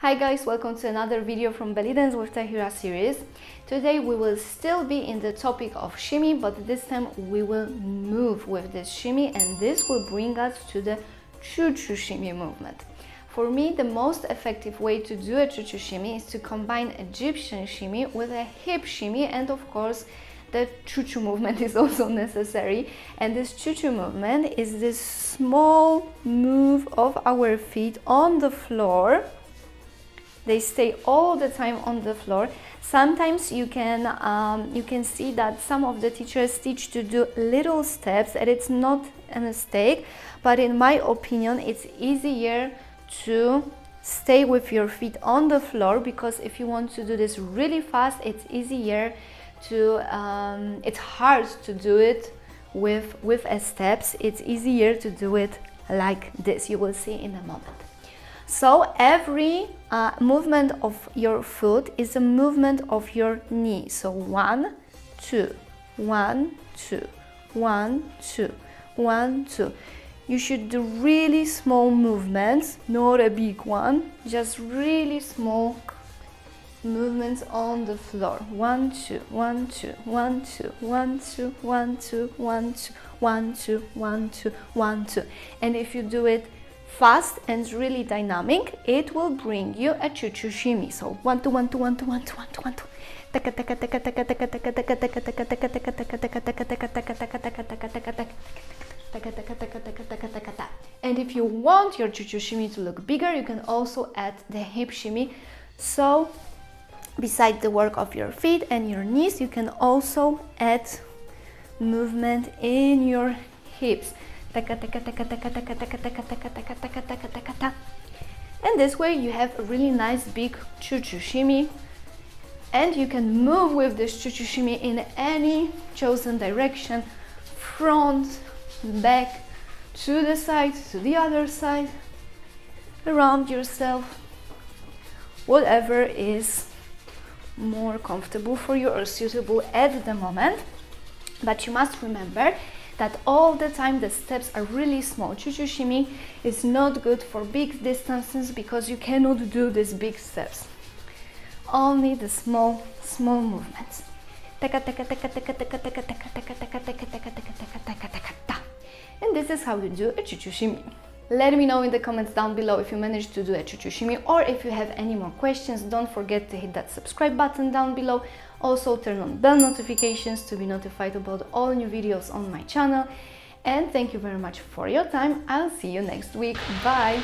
Hi guys, welcome to another video from Bellydance with Tahira series. Today we will still be in the topic of shimmy, but this time we will move with this shimmy and this will bring us to the choo-choo shimmy movement. For me, the most effective way to do a choo-choo shimmy is to combine Egyptian shimmy with a hip shimmy, and of course the choo-choo movement is also necessary. And this choo-choo movement is this small move of our feet on the floor. They stay all the time on the floor. Sometimes you can see that some of the teachers teach to do little steps, and it's not a mistake, but in my opinion it's easier to stay with your feet on the floor, because if you want to do this really fast, it's easier to it's hard to do it with a steps. It's easier to do it like this. You will see in a moment. So every movement of your foot is a movement of your knee. So 1, 2, 1, 2, 1, 2, 1, 2. You should do really small movements, not a big one, just really small movements on the floor. 1, 2, 1, 2, 1, 2, 1, 2, 1, 2, 1, 2, 1, 2, 1, 2, 1, 2. And if you do it fast and really dynamic, it will bring you a choo-choo shimmy. So 1, 2, 1, 2, 1, 2, 1, 2, 1, 2, 1, 2. Taka taka taka taka taka taka taka taka taka taka taka taka taka taka taka taka taka taka taka taka. And if you want your choo-choo shimmy to look bigger, you can also add the hip shimmy. So beside the work of your feet and your knees, you can also add movement in your hips. And this way you have a really nice big choo-choo shimmy, and you can move with this choo-choo shimmy in any chosen direction, front, back, to the side, to the other side, around yourself, whatever is more comfortable for you or suitable at the moment. But you must remember that all the time the steps are really small. Choo-choo shimmy is not good for big distances because you cannot do these big steps. Only the small movements. And this is how you do a choo-choo shimmy. Let me know in the comments down below if you managed to do a choo-choo shimmy, or if you have any more questions. Don't forget to hit that subscribe button down below. Also turn on bell notifications to be notified about all new videos on my channel. And thank you very much for your time. I'll see you next week. Bye!